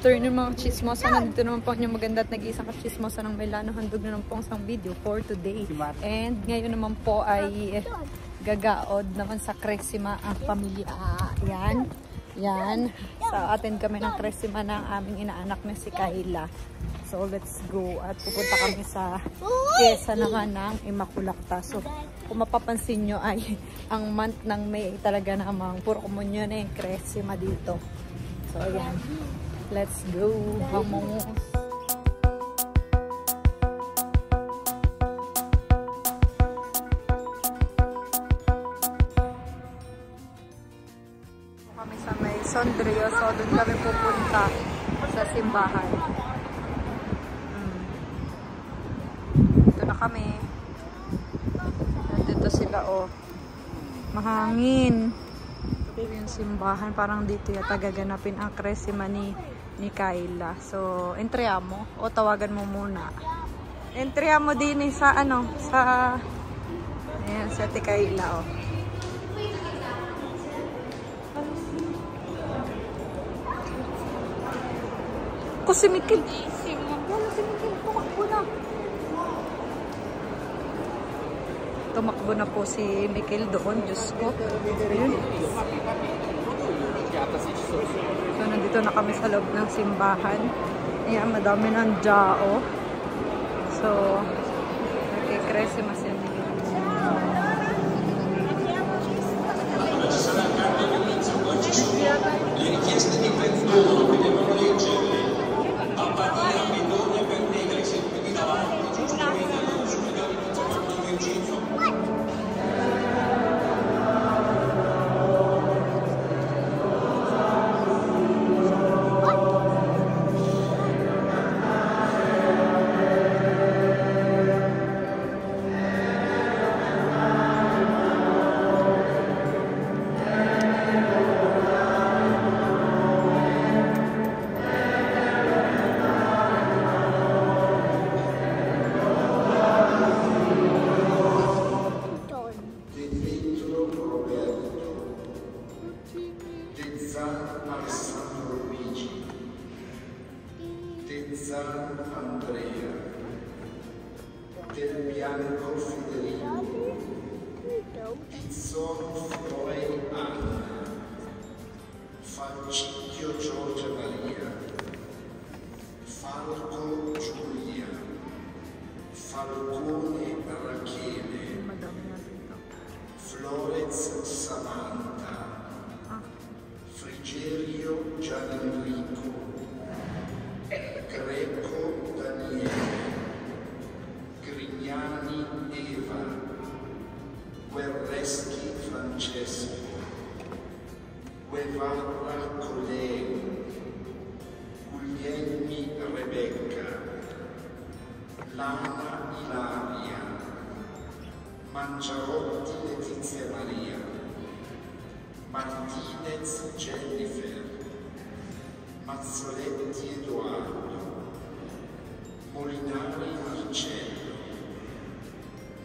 afternoon mga chismosa. Nandito naman po yung maganda at nag-iisang chismosa ng Melano. Handog na naman po ang isang video for today. And ngayon naman po ay gagaod naman sa Cresima ang pamilya. Yan. Yan. Sa atin kami ng Cresima ng aming inaanak na si Kayla. So let's go. At pupunta kami sa pyesa naman ng Immaculata. So kung mapapansin nyo ay ang month ng May talaga namang puro komunyon na yung Cresima dito. So ayan. Let's go. Vamos. Kami sa may Sondrio. So doon kami pupunta sa simbahan. Dito na kami. Dito sila oh. Mahangin. Ito yung simbahan. Parang dito yata gaganapin ang Cresima ni Kayla. So, entreamo o tawagan mo muna. Entreamo din sa ano, sa ayan, sa Ate Kayla oh. Ako si Mikil. Wala si Mikil. Tumakbo na. Tumakbo na po si Mikil doon. Diyos ko. Ayun. So, nandito na kami sa loob ng simbahan. Ayan, madami ng jao. So, nagkikresima siya. Andrea, del bianco Federico, Pizzon Flore Anna, Falcicchio Giorgia Maria, Falco Giulia, Falcone Rachele, Florez Samantha, Frigerio Gianenrico, Greco Daniele, Grignani Eva, Guerreschi Francesco, Guevara Coleo, Guglielmi Rebecca, Lana Ilaria, Mangiarotti Letizia Maria, Martinez Jennifer, Mazzoletti Edoardo, Molinari Marcello,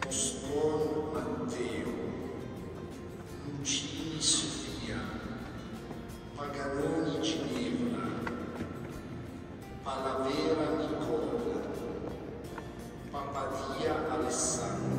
Moscon Matteo, Lucini Sofia, Paganoni Ginevra, Palavera Nicola, Papadia Alessandra.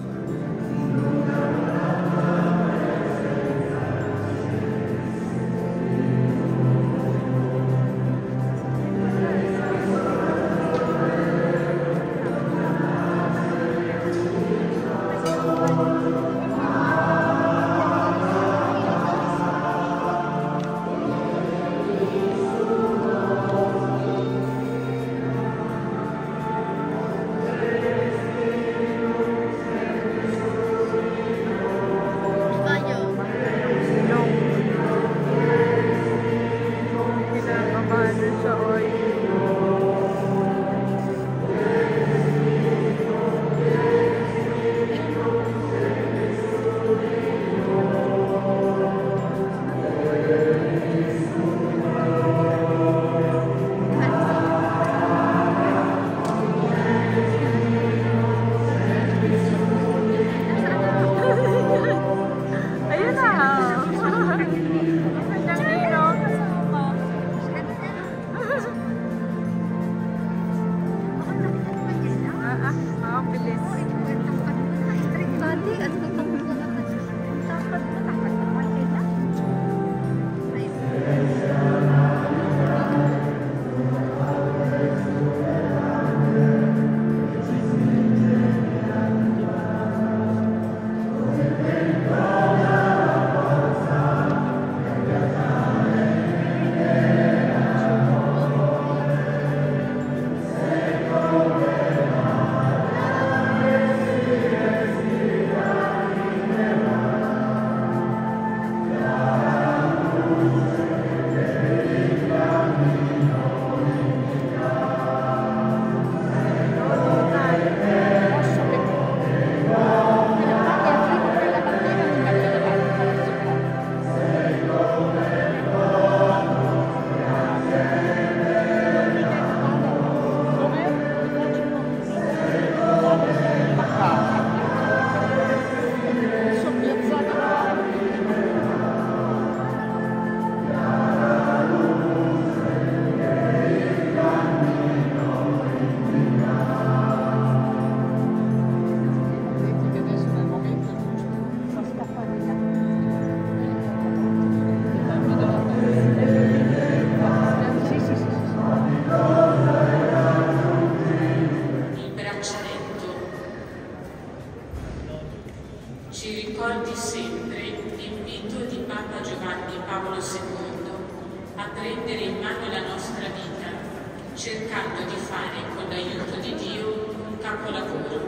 cercando di fare con l'aiuto di Dio un capolavoro.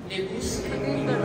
Le busche video.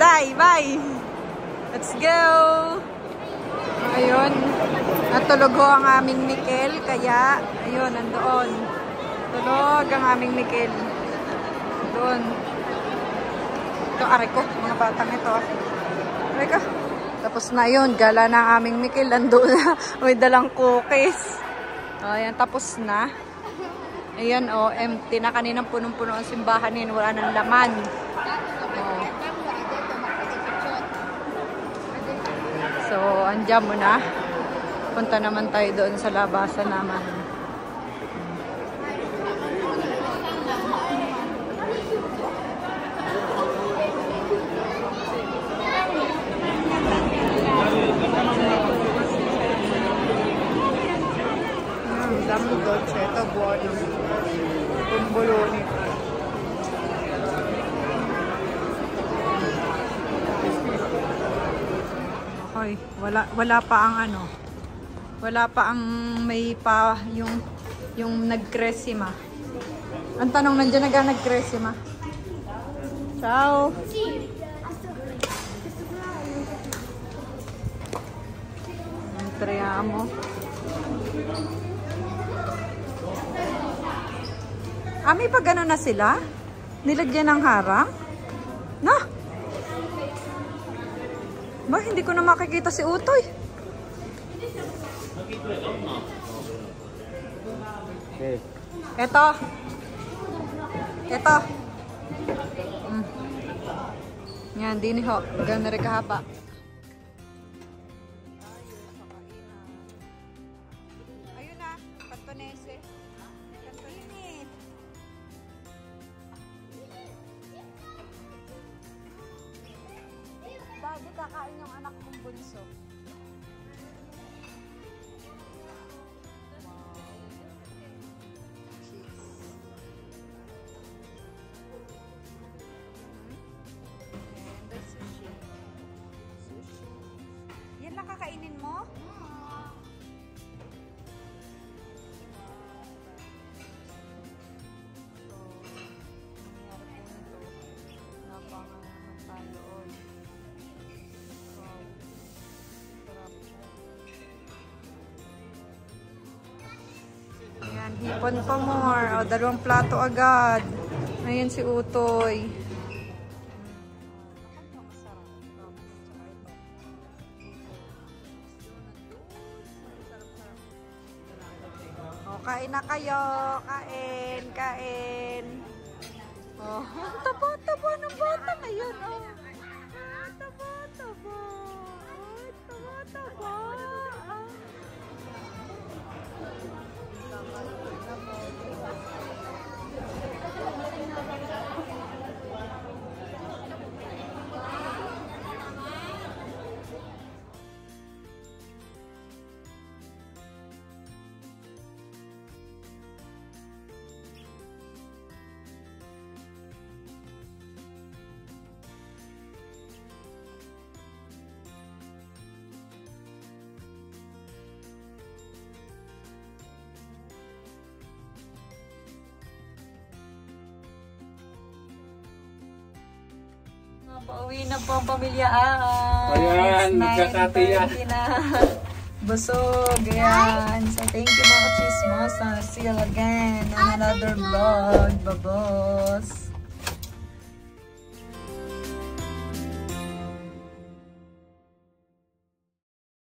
Dai, bye! Let's go! Ayun. Natulog ho ang aming Mikel. Kaya, ayun, nandoon. Tulog ang aming Mikel. Doon. Ito, aray ko. Mga batang ito. Aray ko. Tapos na yun. Gala na ang aming Mikel. Nandoon na. May dalang cookies. Ayan, tapos na. Ayan, oh, empty na. Kaninang punong-puno ang simbahan yun. Wala nang laman. Oh. So, andyan mo na. Punta naman tayo doon sa labasan naman. Dami dolce. Ito, buwan. Bumboloni. Okay, wala pa ang ano. Wala pa ang may pa yung nagkresima. Ang tanong, nandiyan na nagkresima. Ciao. Entriamo. May pa gano'n na sila? Nilagyan ng harang? Na? Ba, hindi ko na makikita si Utoy. Eto. Eto. Yan, dini ho. Gano'n rin kahapa. Ayun na, Cantonese. Cantonese. Dagi kakain yung anak mong bunso. Yan lang kakainin mo? Ayan, hipon pa more. O, 2 plato agad. Ayan si Utoy. O, kain na kayo. Kain, kain. O, taba-taba ng bata ngayon. O, taba-taba. Taba-taba. Pauwi na po ang pamilya Ax. Ayan, 9:30 na. Busog. Ayan. So, thank you mga chismosa. See you again on another vlog. Bye-bye.